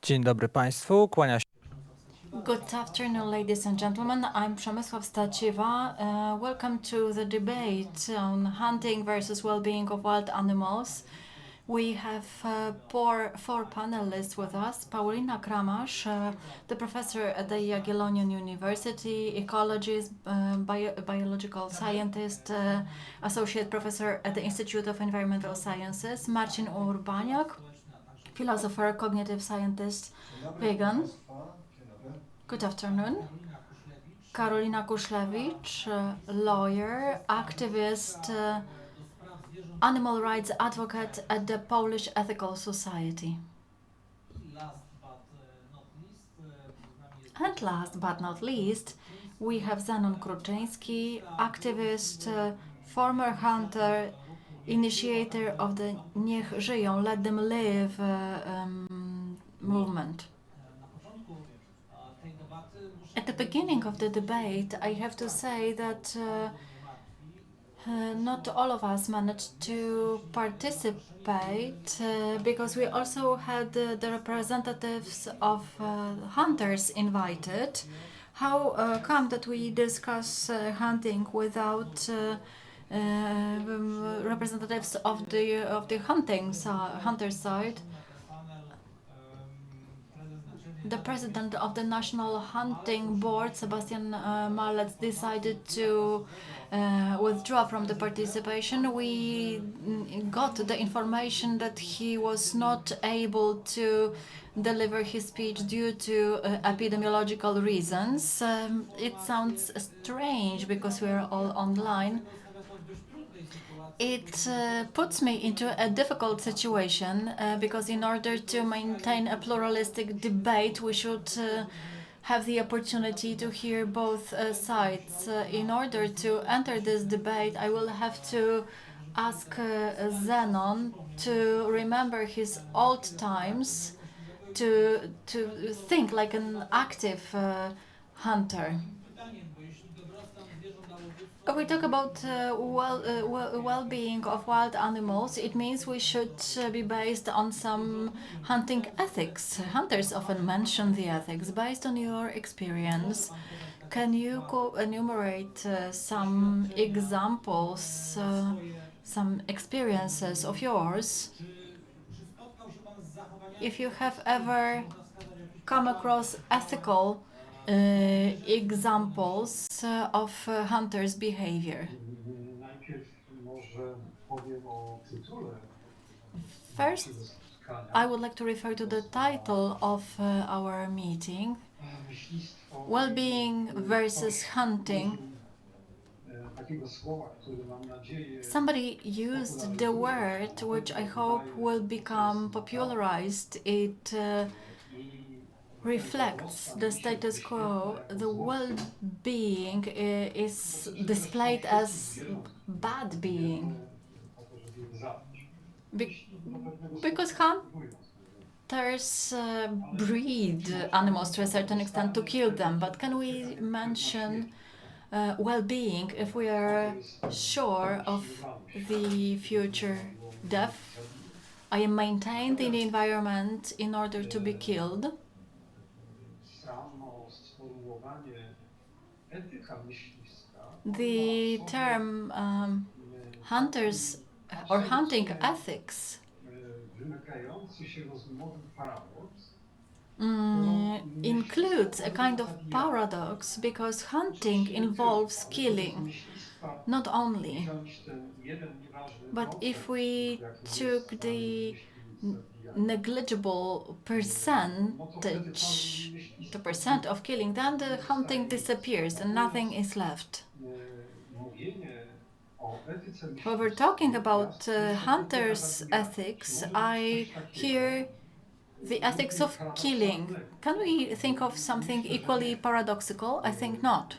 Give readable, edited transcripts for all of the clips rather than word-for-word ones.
Dzień dobry Państwu, kłania się Good afternoon, ladies and gentlemen. I'm Przemysław Staciewa. Welcome to the debate on hunting versus well-being of wild animals. We have four panelists with us. Paulina Kramasz, the professor at the Jagiellonian University, ecologist, biological scientist, associate professor at the Institute of Environmental Sciences. Marcin Urbaniak, philosopher, cognitive scientist, vegan. Good afternoon. Karolina Kuszlewicz, lawyer, activist, animal rights advocate at the Polish Ethical Society. And last but not least, we have Zenon Kruczyński, activist, former hunter, initiator of the Niech żyją, Let Them Live movement. At the beginning of the debate, I have to say that not all of us managed to participate because we also had the representatives of hunters invited. How come that we discuss hunting without representatives of the hunter side? The president of the National Hunting Board, Sebastian Malec, decided to withdraw from the participation. We got the information that he was not able to deliver his speech due to epidemiological reasons. It sounds strange because we are all online. It puts me into a difficult situation because in order to maintain a pluralistic debate, we should have the opportunity to hear both sides. In order to enter this debate, I will have to ask Zenon to remember his old times, to think like an active hunter. We talk about well-being of wild animals. It means we should be based on some hunting ethics. Hunters often mention the ethics. Based on your experience, can you enumerate some examples, some experiences of yours? If you have ever come across ethical examples of hunters' behavior. First, I would like to refer to the title of our meeting, Well-being versus Hunting. Somebody used the word which I hope will become popularized. It reflects the status quo. The well-being is displayed as bad being. Be- because hunters breed animals to a certain extent to kill them, but can we mention well-being if we are sure of the future death? I am maintained in the environment in order to be killed. The term hunters or hunting ethics includes a kind of paradox because hunting involves killing, not only. But if we took the negligible percentage, the percent of killing, then the hunting disappears and nothing is left. However, talking about hunters' ethics, I hear the ethics of killing. Can we think of something equally paradoxical? I think not.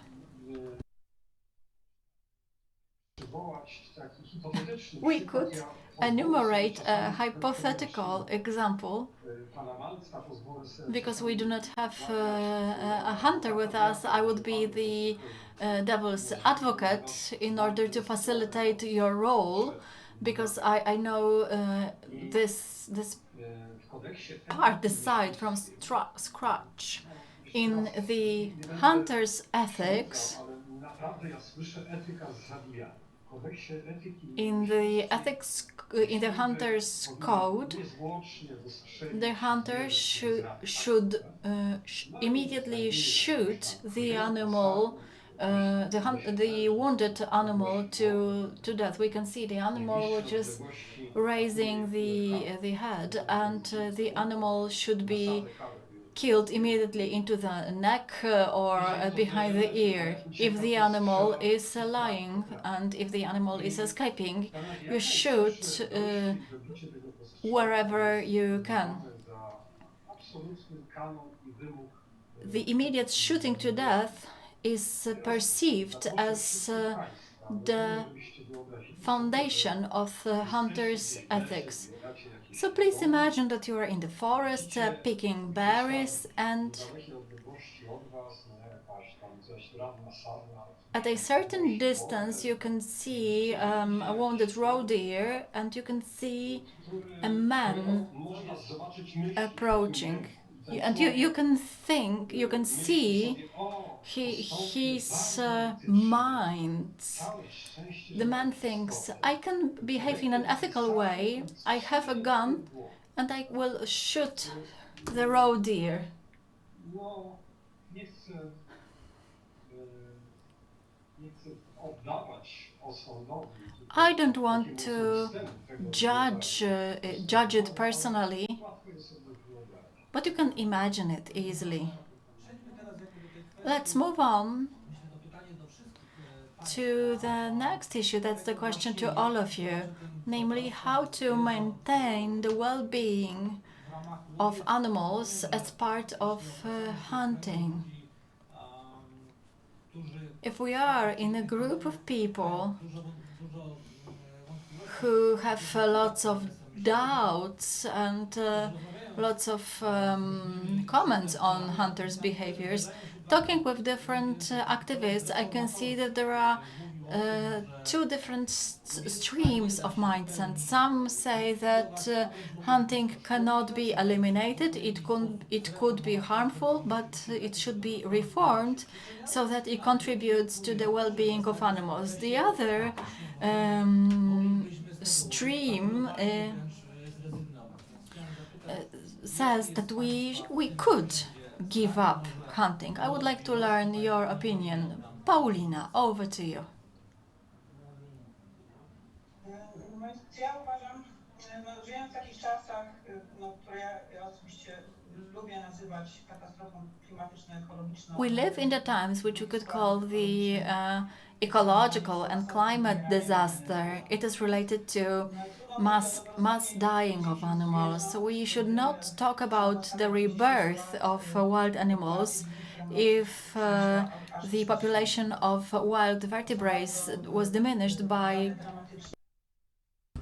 We could enumerate a hypothetical example. Because we do not have a hunter with us, I would be the devil's advocate in order to facilitate your role, because I know this part, decide from scratch. In the hunter's ethics, in the ethics, in the hunter's code, the hunter should immediately shoot the animal, the wounded animal to death. We can see the animal which is raising the head, and the animal should be killed immediately into the neck or behind the ear. If the animal is lying and if the animal is escaping, you shoot wherever you can. The immediate shooting to death is perceived as the foundation of the hunter's ethics. So please imagine that you are in the forest picking berries, and at a certain distance you can see a wounded roe deer, and you can see a man approaching. And you can think, you can see his mind. The man thinks, I can behave in an ethical way, I have a gun, and I will shoot the roe deer. I don't want to judge it personally, but you can imagine it easily. Let's move on to the next issue. That's the question to all of you, namely how to maintain the well-being of animals as part of hunting. If we are in a group of people who have lots of doubts and lots of comments on hunters' behaviors, talking with different activists, I can see that there are two different streams of mindset. Some say that hunting cannot be eliminated, it could be harmful, but it should be reformed so that it contributes to the well-being of animals. The other stream says that we could give up hunting. I would like to learn your opinion. Paulina, over to you. Więc ja uważam, no, żyjąc w takich czasach, no, które ja osobiście lubię nazywać katastrofą klimatyczno-ekologiczną. We live in the times which we could call the ecological and climate disaster. It is related to mass dying of animals. So we should not talk about the rebirth of wild animals if the population of wild vertebrates was diminished by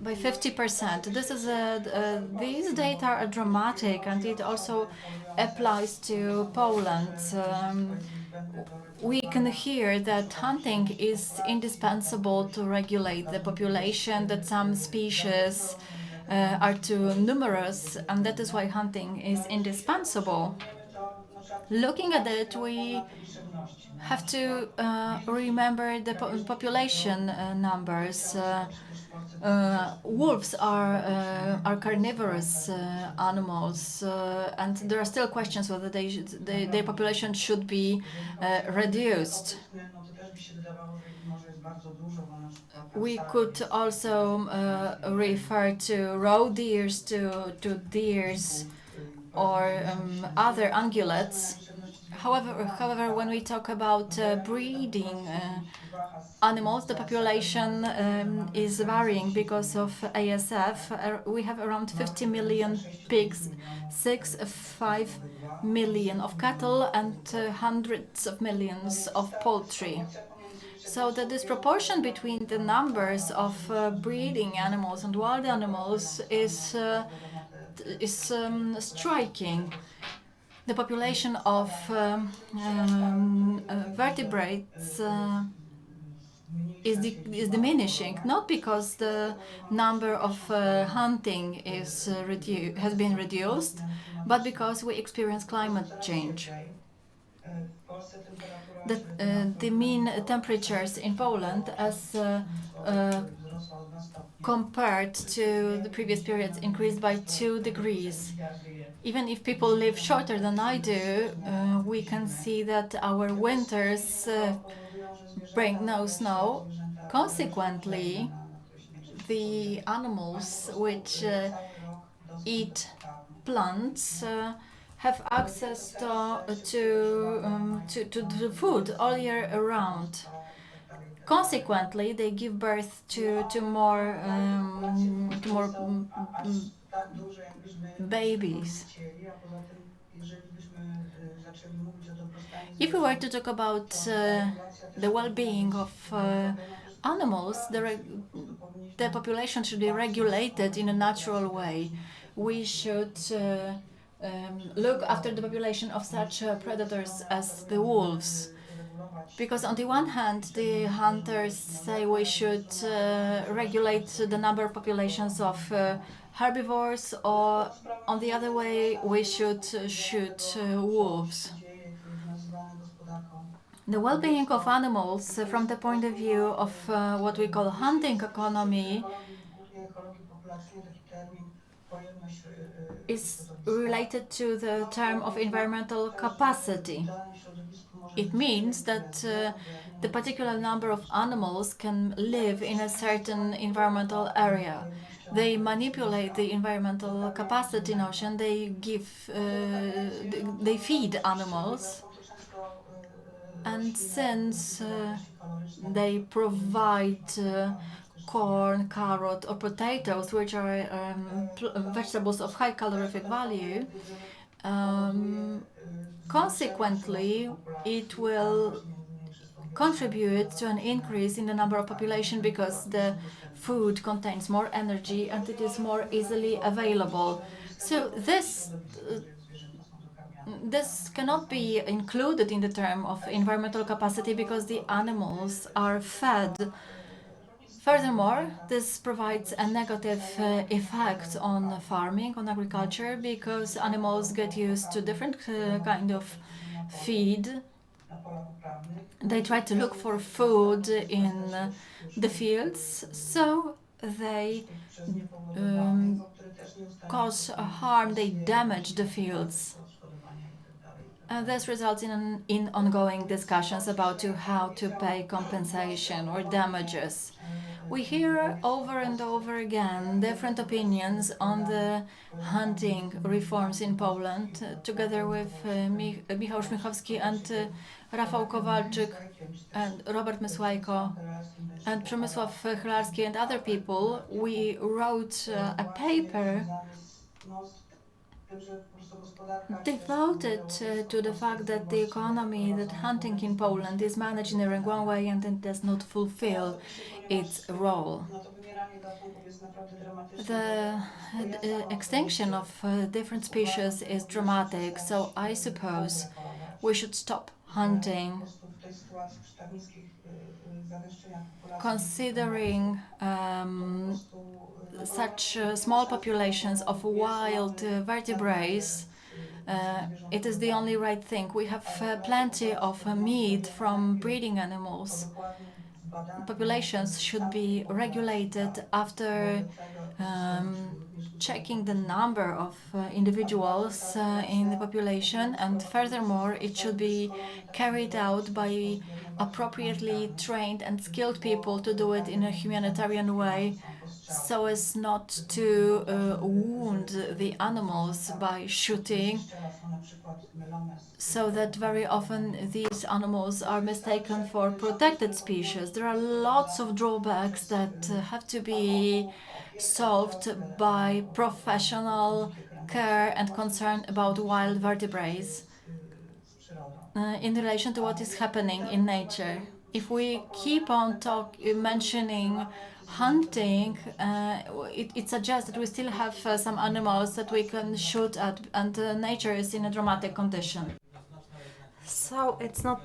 50%. This is these data are dramatic, and it also applies to Poland. We can hear that hunting is indispensable to regulate the population, that some species are too numerous, and that is why hunting is indispensable. Looking at it, we have to remember the population numbers. Wolves are carnivorous animals, and there are still questions whether their population should be reduced. We could also refer to roe deers, to deers, or other ungulates. However, when we talk about breeding animals, the population is varying because of ASF. We have around 50 million pigs, 5 million of cattle, and hundreds of millions of poultry. So the disproportion between the numbers of breeding animals and wild animals is striking. The population of vertebrates is diminishing, not because the number of hunting is has been reduced, but because we experience climate change. The mean temperatures in Poland, as compared to the previous periods, increased by 2 degrees. Even if people live shorter than I do, we can see that our winters bring no snow. Consequently, the animals which eat plants have access to the food all year around. Consequently, they give birth to more tak duże, jakbyśmy babies. chcieli, a poza tym, jeżeli byśmy zaczęli mówić o dobrostanie If we were zwierząt, to talk about to ta regulacja też the powinna well-being być of robiona też animals, naturalny, czyli po prostu powinniśmy the population should be patrzeć, regulated in a schować natural populację way. przed We matką. should look after the population of such predators as the wolves. Because on the one hand, the hunters say we should regulate the number of populations of herbivores, or on the other way, we should shoot wolves. The well-being of animals, from the point of view of what we call hunting economy, is related to the term of environmental capacity. It means that the particular number of animals can live in a certain environmental area. They manipulate the environmental capacity notion. They feed animals, and since they provide corn, carrot, or potatoes, which are vegetables of high calorific value, consequently, it will contribute to an increase in the number of population because the food contains more energy and it is more easily available. So this cannot be included in the term of environmental capacity because the animals are fed. Furthermore, this provides a negative effect on farming, on agriculture, because animals get used to different kind of feed. They try to look for food in the fields, so they cause harm, they damage the fields. This results in ongoing discussions about how to pay compensation or damages. We hear over and over again different opinions on the hunting reforms in Poland, together with Michał Szmichowski and Rafał Kowalczyk and Robert Mysłajko and Przemysław Chylarski and other people. We wrote a paper devoted to the fact that the economy, that hunting in Poland is managed in the wrong way and it does not fulfill its role. The extinction of different species is dramatic, so I suppose we should stop hunting, considering such small populations of wild vertebrates. It is the only right thing. We have plenty of meat from breeding animals. Populations should be regulated after checking the number of individuals in the population, and furthermore, it should be carried out by appropriately trained and skilled people to do it in a humanitarian way, so as not to wound the animals by shooting, so that very often these animals are mistaken for protected species. There are lots of drawbacks that have to be solved by professional care and concern about wild vertebrates in relation to what is happening in nature. If we keep on mentioning hunting, it suggests that we still have some animals that we can shoot at, and nature is in a dramatic condition. So it's not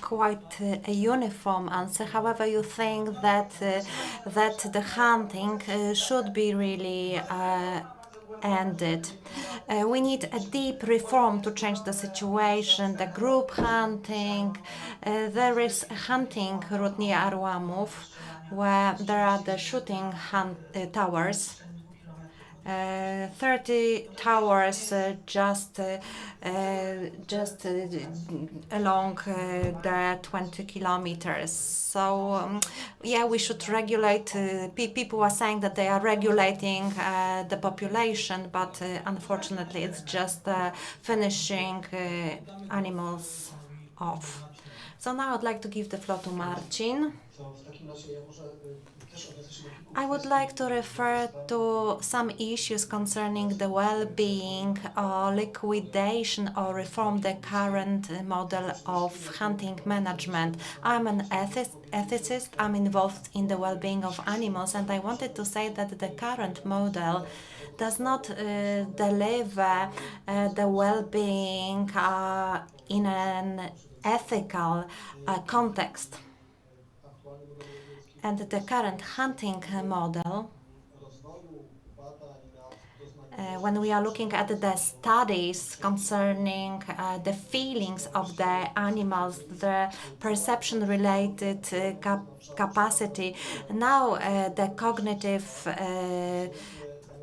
quite a uniform answer. However, you think that the hunting should be really ended. We need a deep reform to change the situation. The group hunting. There is a hunting route near Arłamów, where there are the shooting towers. 30 towers just along the 20 kilometers. So yeah, we should regulate. People are saying that they are regulating the population, but unfortunately, it's just finishing animals off. So now I'd like to give the floor to Marcin. I would like to refer to some issues concerning the well-being or liquidation or reform the current model of hunting management. I'm an ethicist, I'm involved in the well-being of animals, and I wanted to say that the current model does not deliver the well-being in an ethical context. And the current hunting model, when we are looking at the studies concerning the feelings of the animals, the perception related capacity, now the cognitive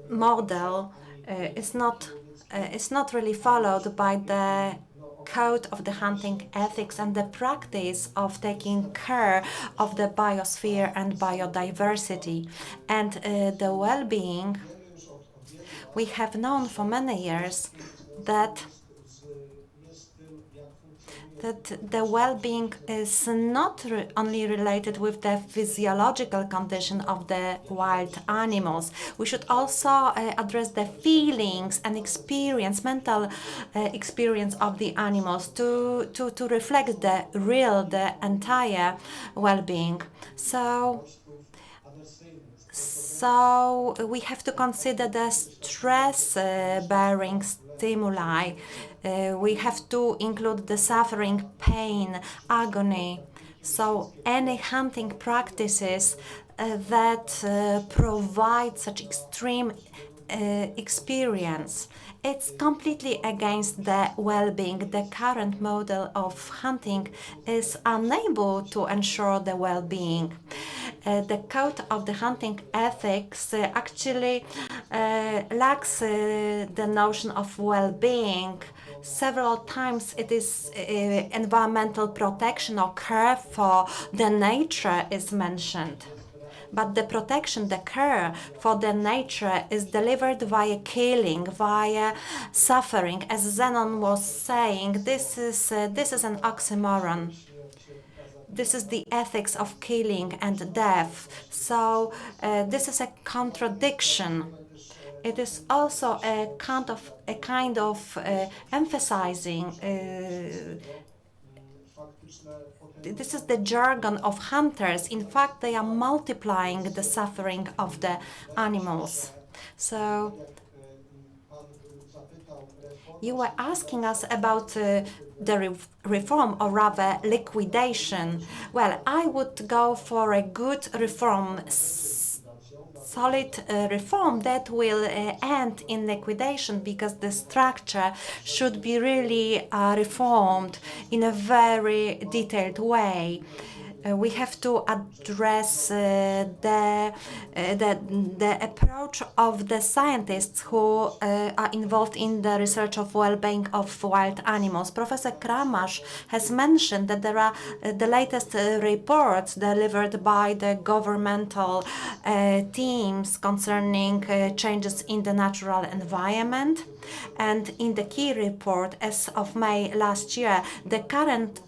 model is not really followed by the code of the hunting ethics and the practice of taking care of the biosphere and biodiversity and the well-being. We have known for many years that the well-being is not only related with the physiological condition of the wild animals. We should also address the feelings and experience, mental experience of the animals to reflect the entire well-being. So we have to consider the stress-bearing stimuli. We have to include the suffering, pain, agony. So any hunting practices that provide such extreme experience, it's completely against the well-being. The current model of hunting is unable to ensure the well-being. The code of the hunting ethics actually lacks the notion of well-being. Several times it is environmental protection or care for the nature is mentioned. But the protection, the care for the nature is delivered via killing, via suffering. As Zenon was saying, this is an oxymoron. This is the ethics of killing and death. So this is a contradiction. It is also a kind of emphasizing. This is the jargon of hunters. In fact, they are multiplying the suffering of the animals. So you were asking us about the reform, or rather liquidation. Well, I would go for a good reform, solid reform that will end in liquidation, because the structure should be really reformed in a very detailed way. We have to address the approach of the scientists who are involved in the research of well-being of wild animals. Professor Kramasz has mentioned that there are the latest reports delivered by the governmental teams concerning changes in the natural environment. And in the key report as of May last year, the current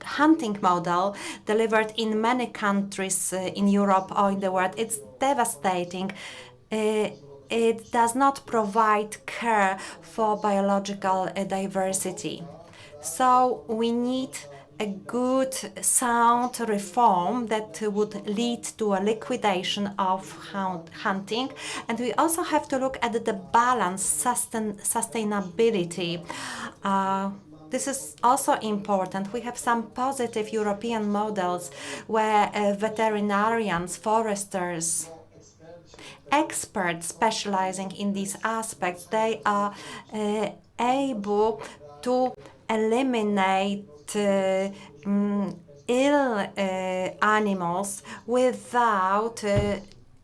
hunting model delivered in many countries in Europe or in the world, it's devastating. It does not provide care for biological diversity. So we need a good, sound reform that would lead to a liquidation of hunting. And we also have to look at the balance, sustainability. this is also important. We have some positive European models where veterinarians, foresters, experts specializing in these aspects, they are able to eliminate ill animals without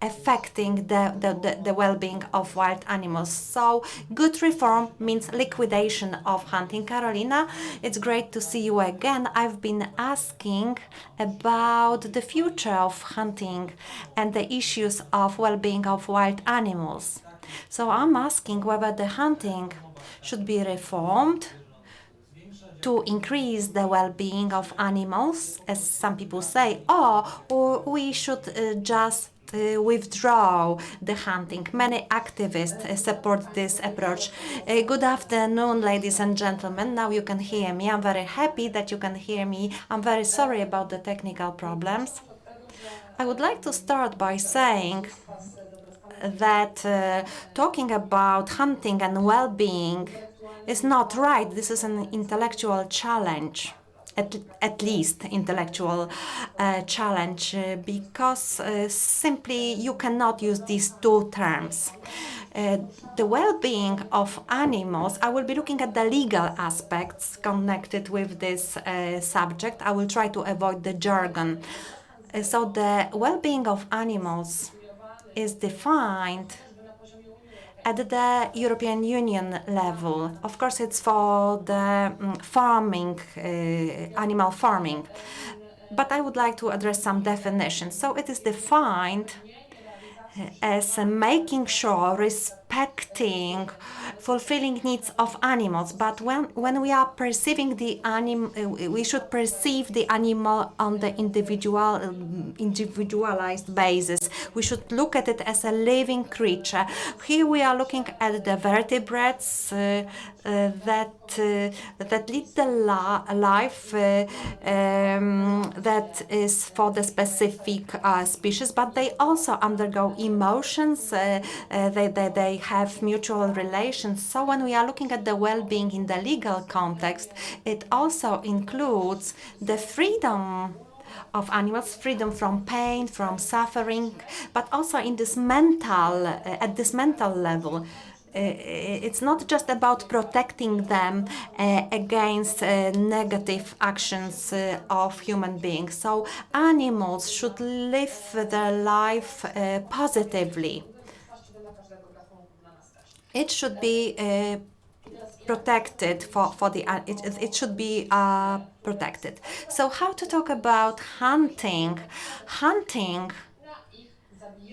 affecting the well-being of wild animals. So good reform means liquidation of hunting. Carolina, it's great to see you again. I've been asking about the future of hunting and the issues of well-being of wild animals. So I'm asking whether the hunting should be reformed to increase the well-being of animals, as some people say, or we should just withdraw the hunting. Many activists support this approach. Good afternoon, ladies and gentlemen. Now you can hear me. I'm very happy that you can hear me. I'm very sorry about the technical problems. I would like to start by saying that talking about hunting and well-being is not right. This is an intellectual challenge, at least intellectual challenge, because simply you cannot use these two terms. The well-being of animals, I will be looking at the legal aspects connected with this subject. I will try to avoid the jargon. So the well-being of animals is defined at the European Union level. Of course, it's for the farming, animal farming. But I would like to address some definitions. So it is defined as making sure, respecting, fulfilling needs of animals. But when we are perceiving the animal, we should perceive the animal on the individualized basis. We should look at it as a living creature. Here we are looking at the vertebrates that lead the life that is for the specific species, but they undergo undergo emotions, they have mutual relations. So when we are looking at the well-being in the legal context, it also includes the freedom of animals, freedom from pain, from suffering, but also in this mental, at this mental level. It's not just about protecting them against negative actions of human beings. So animals should live their life positively. It should be protected it should be protected. So how to talk about hunting? Hunting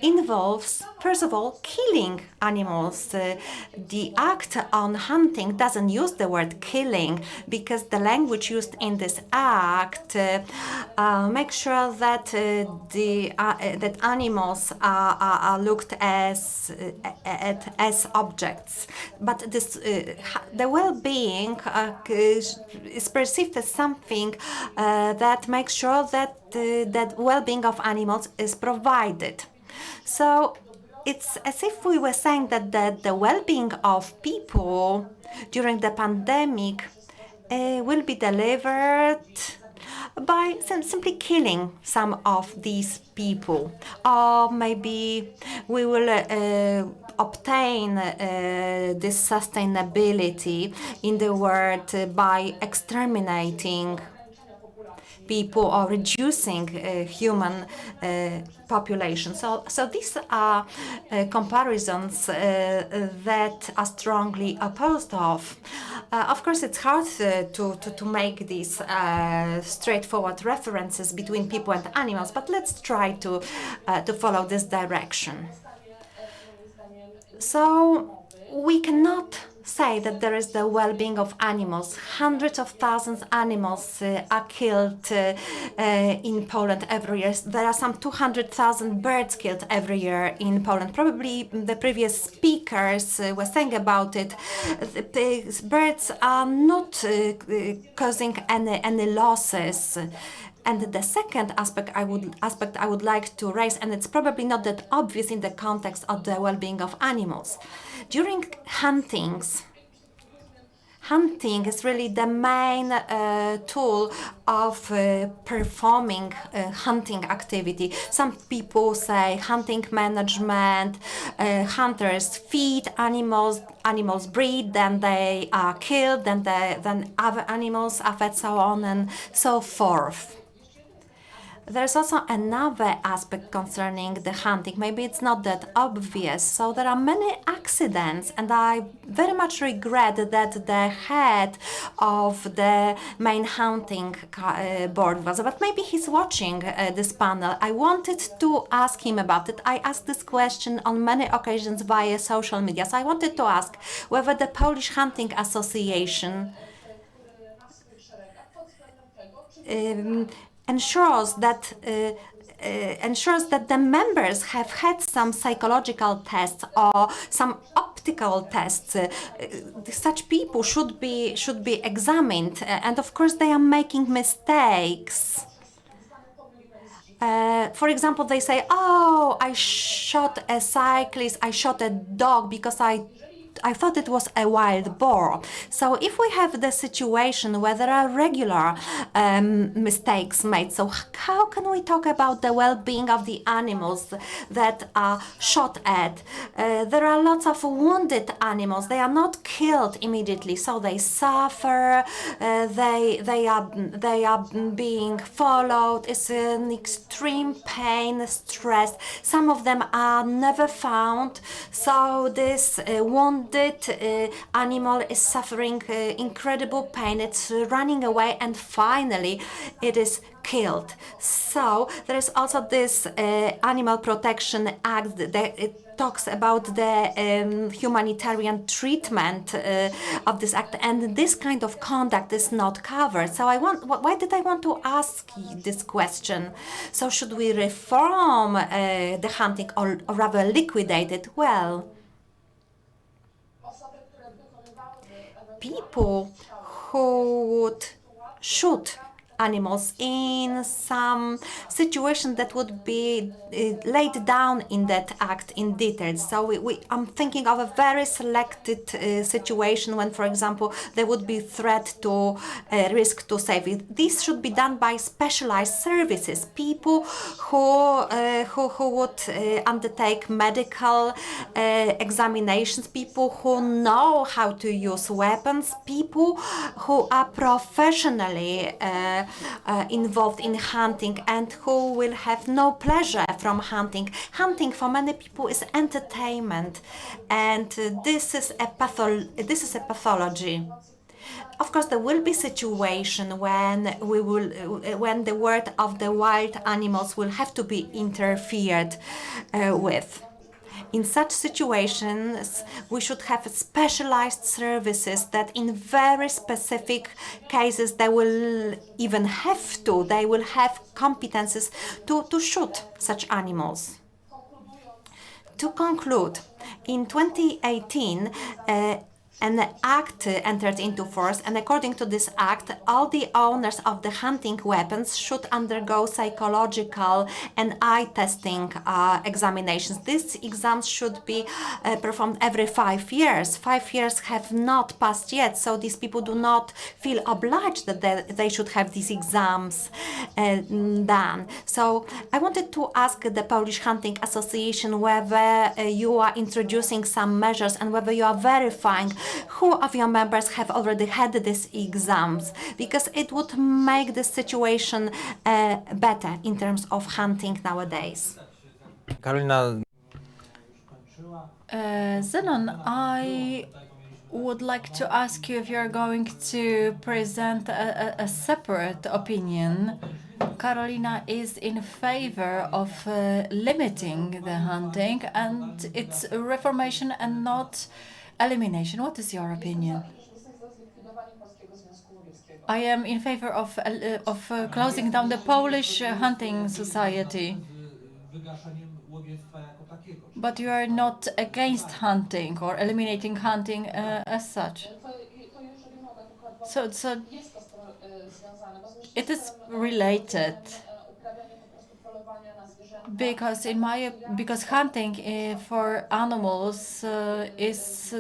involves, first of all, killing animals. The act on hunting doesn't use the word killing because the language used in this act makes sure that that animals are looked as objects. But this the well-being is perceived as something that makes sure that that well-being of animals is provided. So it's as if we were saying that the well-being of people during the pandemic will be delivered by simply killing some of these people. Or maybe we will obtain this sustainability in the world by exterminating people or reducing human population. So these are comparisons that are strongly opposed of. Of course, it's hard to make these straightforward references between people and animals, but let's try to follow this direction. So we cannot say that there is the well-being of animals. Hundreds of thousands of animals are killed in Poland every year. There are some 200,000 birds killed every year in Poland. Probably the previous speakers were saying about it. The birds are not causing any losses. And the second aspect I would like to raise, and it's probably not that obvious in the context of the well-being of animals. During huntings, hunting is really the main tool of performing hunting activity. Some people say hunting management, hunters feed animals, animals breed, then they are killed, then other animals are fed, so on and so forth. There's also another aspect concerning the hunting. Maybe it's not that obvious. So there are many accidents, and I very much regret that the head of the main hunting board was, but maybe he's watching this panel. I wanted to ask him about it. I asked this question on many occasions via social media. So I wanted to ask whether the Polish Hunting Association ensures that the members have had some psychological tests or some optical tests. Such people should be examined, and of course they are making mistakes. For example, they say, "Oh, I shot a cyclist, I shot a dog because I thought it was a wild boar." So if we have the situation where there are regular mistakes made, so how can we talk about the well-being of the animals that are shot at? There are lots of wounded animals. They are not killed immediately, so they suffer. They are being followed. It's an extreme pain, stress. Some of them are never found. So this wounded animal is suffering incredible pain. It's running away, and finally it is killed. So there is also this Animal Protection Act that it talks about the humanitarian treatment of this act, and this kind of conduct is not covered. So why did I want to ask this question? So should we reform the hunting, or rather liquidate it? Well, people who would shoot animals in some situation that would be laid down in that act in details. So I'm thinking of a very selected situation when, for example, there would be threat to risk to safety. This should be done by specialized services, people who would undertake medical examinations, people who know how to use weapons, people who are professionally involved in hunting and who will have no pleasure from hunting. Hunting for many people is entertainment, and this is a pathology. Of course, there will be situation when when the word of the wild animals will have to be interfered with. In such situations, we should have specialized services that in very specific cases they will have competences to shoot such animals. To conclude, in 2018, an act entered into force, and according to this act, all the owners of the hunting weapons should undergo psychological and eye testing examinations. These exams should be performed every 5 years. 5 years have not passed yet, so these people do not feel obliged that they should have these exams done. So I wanted to ask the Polish Hunting Association whether you are introducing some measures and whether you are verifying who of your members have already had these exams, because it would make the situation better in terms of hunting nowadays. Karolina, Zenon, I would like to ask you if you're going to present a separate opinion. Carolina is in favor of limiting the hunting and its reformation and not elimination. What is your opinion? I am in favor of closing down the Polish hunting society. But you are not against hunting or eliminating hunting as such. So it is related, because hunting for animals is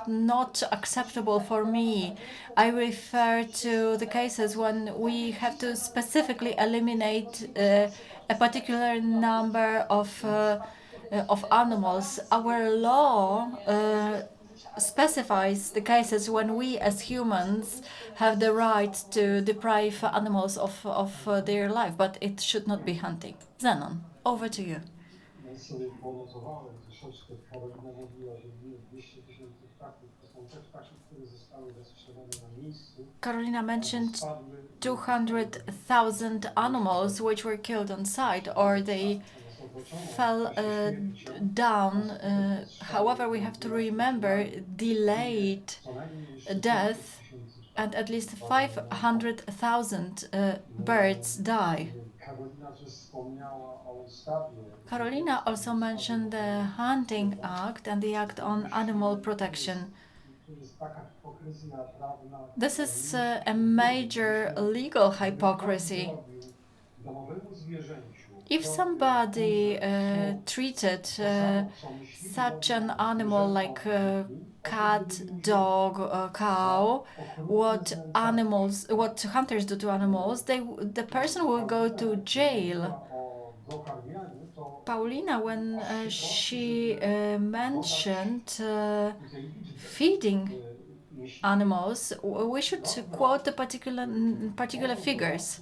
not acceptable for me. I refer to the cases when we have to specifically eliminate a particular number of animals. Our law specifies the cases when we as humans have the right to deprive animals of their life, but it should not be hunting. Zenon, over to you. Ja sobie ponotowałem troszeczkę. Karolina mówiła, że 200 000 ptaków. To są te ptaki, które zostały zastrzelone na miejscu. Carolina mentioned Spadły 200,000 animals which were killed on site or they fell down. However, we have to remember delayed death, and at least 500,000 birds die. Karolina też wspomniała o ustawie. Carolina also mentioned the Hunting Act and the Act on Animal Protection. To jest taka hipokryzja prawna. This is a major legal hypocrisy. Domowemu zwierzęciu. If somebody treated such an animal like a cat, dog, cow, what hunters do to animals, the person will go to jail. Paulina, when she mentioned feeding animals, we should quote the particular figures.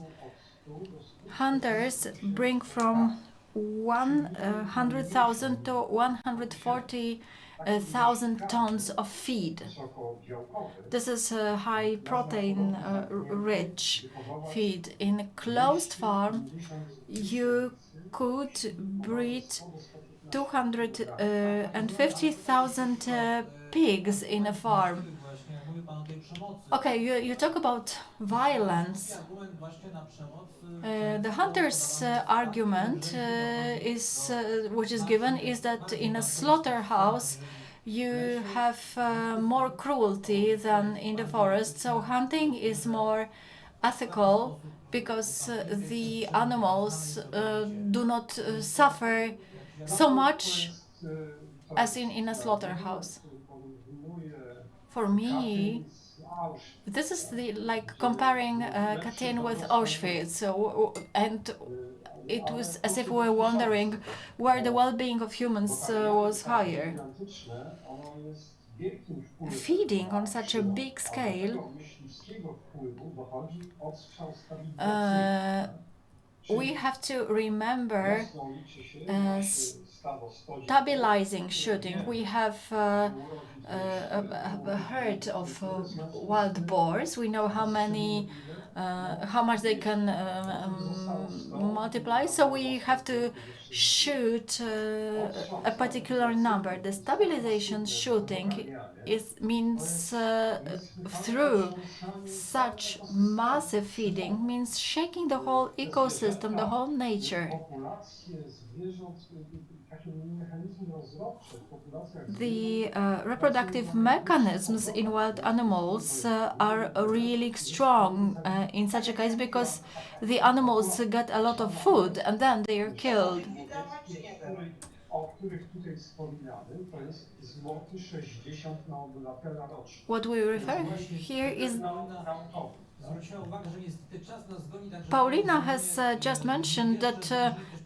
Hunters bring from 100,000 to 140,000 tons of feed. This is a high protein rich feed. In a closed farm, you could breed 250,000 pigs in a farm. Okay, you talk about violence. The hunter's argument which is given is that in a slaughterhouse you have more cruelty than in the forest, so hunting is more ethical because the animals do not suffer so much as in a slaughterhouse. For me, this is like comparing Katyn with Auschwitz, and it was as if we were wondering where the well-being of humans was higher. Feeding on such a big scale, we have to remember stabilizing shooting. We have heard of wild boars. We know how much they can multiply. So we have to shoot a particular number. The stabilization shooting means through such massive feeding means shaking the whole ecosystem, the whole nature. The reproductive mechanisms in wild animals are really strong in such a case because the animals get a lot of food and then they are killed. What we refer here is Paulina has just mentioned that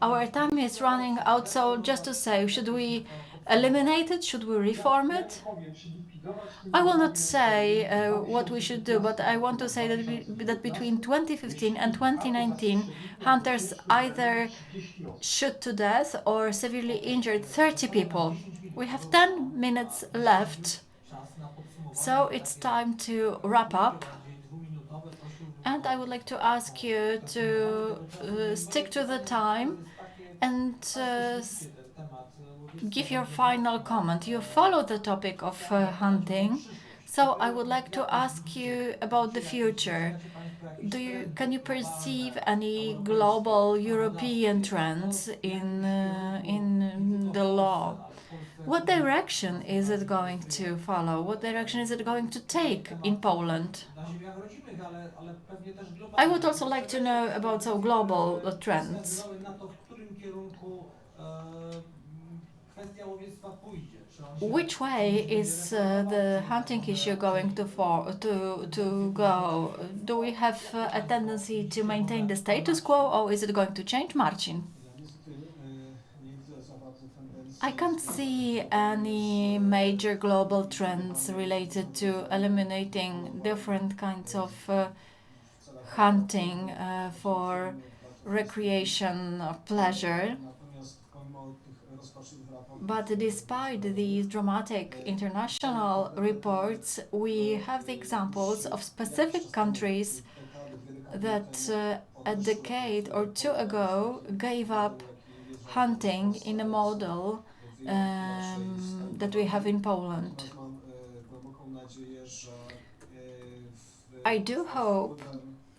our time is running out, so just to say, should we eliminate it? Should we reform it? I will not say what we should do, but I want to say that between 2015 and 2019, hunters either shot to death or severely injured 30 people. We have 10 minutes left, so it's time to wrap up. And I would like to ask you to stick to the time and give your final comment. You follow the topic of hunting, so I would like to ask you about the future. Can you perceive any global European trends in the law? What direction is it going to follow? What direction is it going to take in Poland? I would also like to know about some global trends. which way is the hunting issue going to go? Do we have a tendency to maintain the status quo, or is it going to change, Marcin? I can't see any major global trends related to eliminating different kinds of hunting for recreation or pleasure. But despite these dramatic international reports, we have the examples of specific countries that a decade or two ago gave up hunting in a model that we have in Poland. I do hope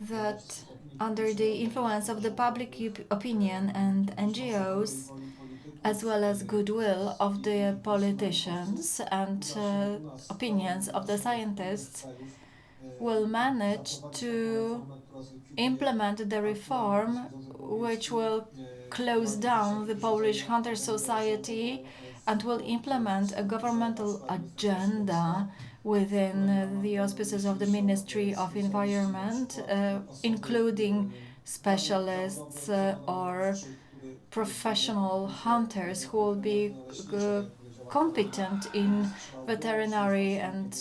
that under the influence of the public opinion and NGOs, as well as goodwill of the politicians and opinions of the scientists, will manage to implement the reform which will close down the Polish Hunter Society and will implement a governmental agenda within the auspices of the Ministry of Environment, including specialists or professional hunters who will be competent in veterinary and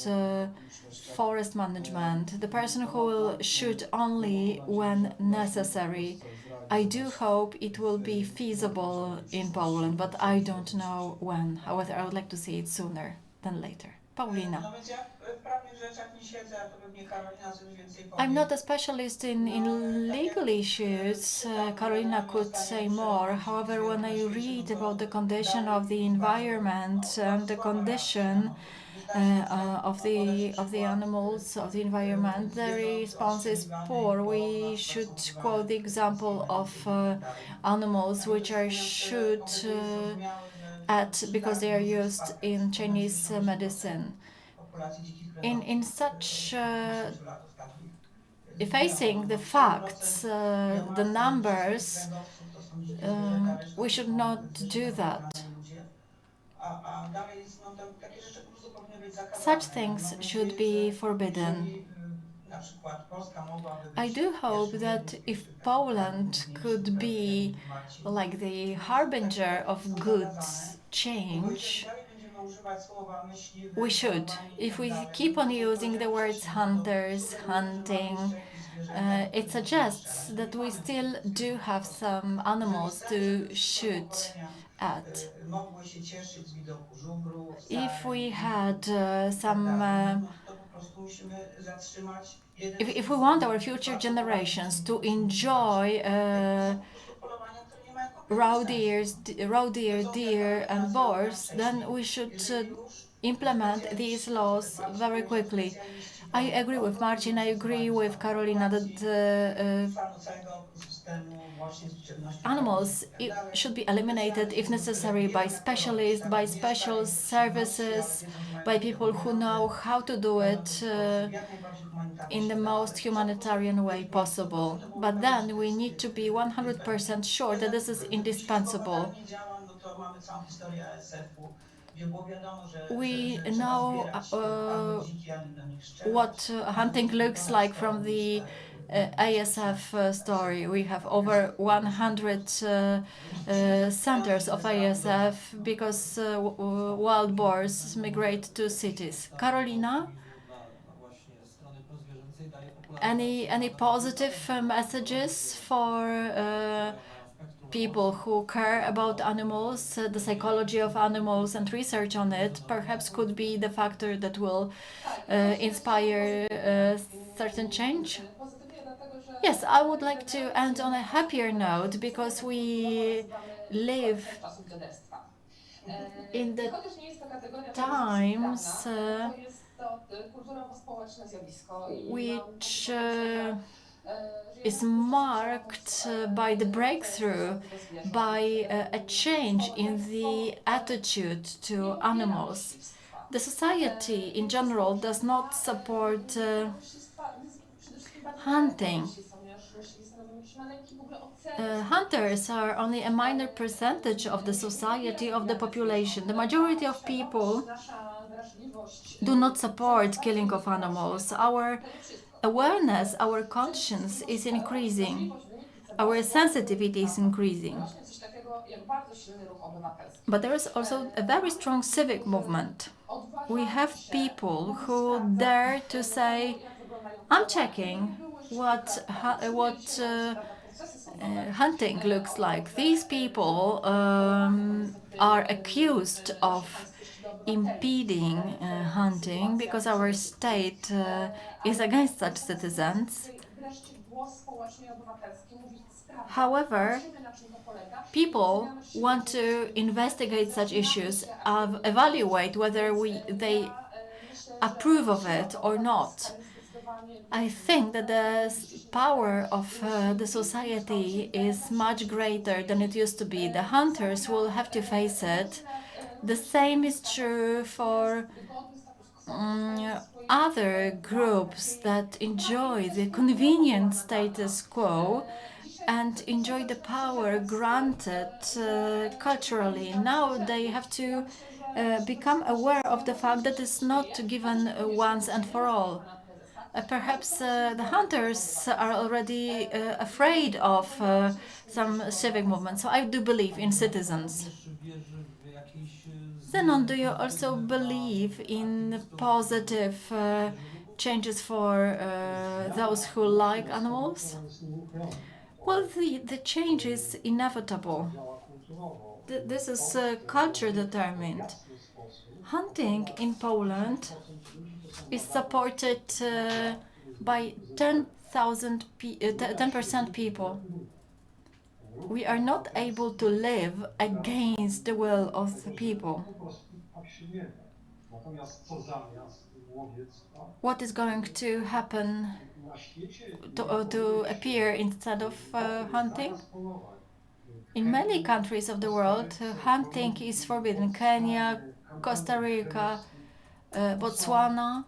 forest management, the person who will shoot only when necessary. I do hope it will be feasible in Poland, but I don't know when. However, I would like to see it sooner than later. Paulina. No więc ja w prawnych rzeczach nie siedzę, a to pewnie Karolina coś więcej powie. I'm not a specialist in legal issues. Carolina could say more. However, when I read about the condition of the environment and the condition of the animals, of the environment, the response is poor. We should quote the example of animals which are shot at because they are used in Chinese medicine. In such facing the facts, the numbers, we should not do that. Such things should be forbidden. I do hope that if Poland could be like the harbinger of good change, we should. If we keep on using the words hunters, hunting, it suggests that we still do have some animals to shoot at. If we had if we want our future generations to enjoy roe deer, and boars, then we should implement these laws very quickly. I agree with Marcin, I agree with Karolina that animals should be eliminated if necessary by specialists, by special services, by people who know how to do it in the most humanitarian way possible. But then we need to be 100% sure that this is indispensable. We know what hunting looks like from the ASF story. We have over 100 centers of ASF because wild boars migrate to cities. Karolina? Any positive messages for people who care about animals, the psychology of animals and research on it perhaps could be the factor that will inspire certain change? Yes, I would like to end on a happier note because we live in the times which is marked by the breakthrough, by a change in the attitude to animals. The society in general does not support hunting. Hunters are only a minor percentage of the society, of the population. The majority of people do not support killing of animals. Our awareness, our conscience is increasing. Our sensitivity is increasing. But there is also a very strong civic movement. We have people who dare to say, I'm checking what hunting looks like. These people are accused of impeding hunting because our state is against such citizens. However, people want to investigate such issues, evaluate whether they approve of it or not. I think that the power of the society is much greater than it used to be. The hunters will have to face it. The same is true for other groups that enjoy the convenient status quo and enjoy the power granted culturally. Now they have to become aware of the fact that it's not given once and for all. Perhaps the hunters are already afraid of some civic movement. So I do believe in citizens. Zenon, do you also believe in positive changes for those who like animals? Well, the change is inevitable. This is culture determined. Hunting in Poland is supported by 10% people. We are not able to live against the will of the people. What is going to happen to appear instead of hunting? In many countries of the world, hunting is forbidden. Kenya, Costa Rica, Botswana.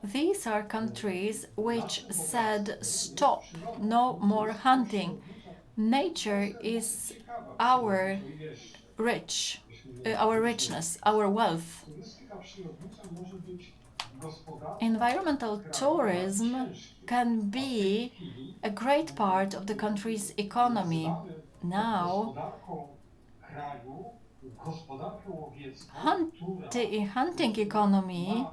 These are countries which said stop, no more hunting. Nature is our richness, our wealth. Environmental tourism can be a great part of the country's economy. Now, hunting economy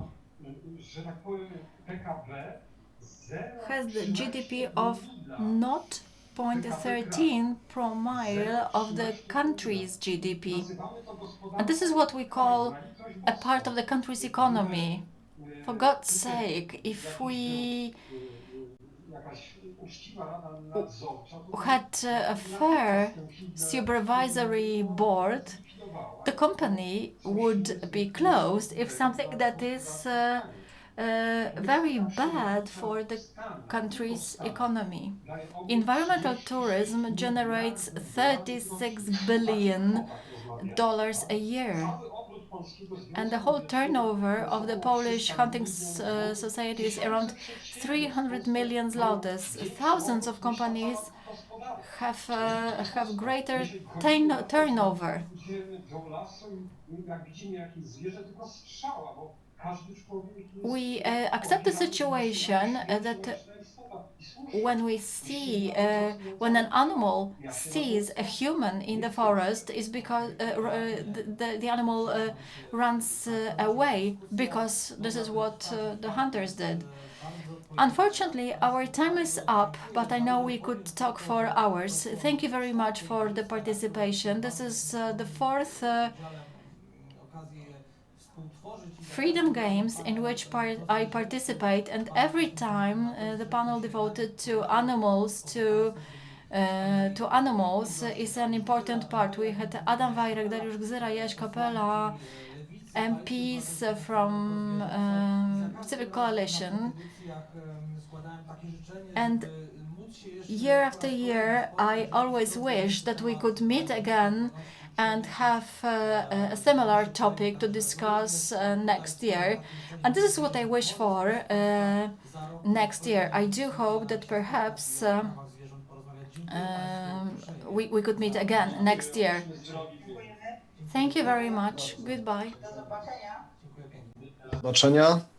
has the GDP of 0.13 per mile of the country's GDP. And this is what we call a part of the country's economy. For God's sake, if we had a fair supervisory board, the company would be closed if something that is very bad for the country's economy. Environmental tourism generates $36 billion a year. And the whole turnover of the Polish hunting society is around 300 million zlotys. Thousands of companies have greater turnover. We accept the situation that when we see when an animal sees a human in the forest is because the animal runs away, because this is what the hunters did. Unfortunately, our time is up, but I know we could talk for hours. Thank you very much for the participation. This is the fourth Freedom Games in which I participate, and every time the panel devoted to animals is an important part. We had Adam Wajrek, Dariusz Gzyra, Jaś Kapela, MPs from Civic Coalition, and year after year I always wish that we could meet again and have a similar topic to discuss next year. And this is what I wish for next year. I do hope that perhaps we could meet again next year. Dziękujemy. Thank you very much. Goodbye. Do zobaczenia. Do zobaczenia.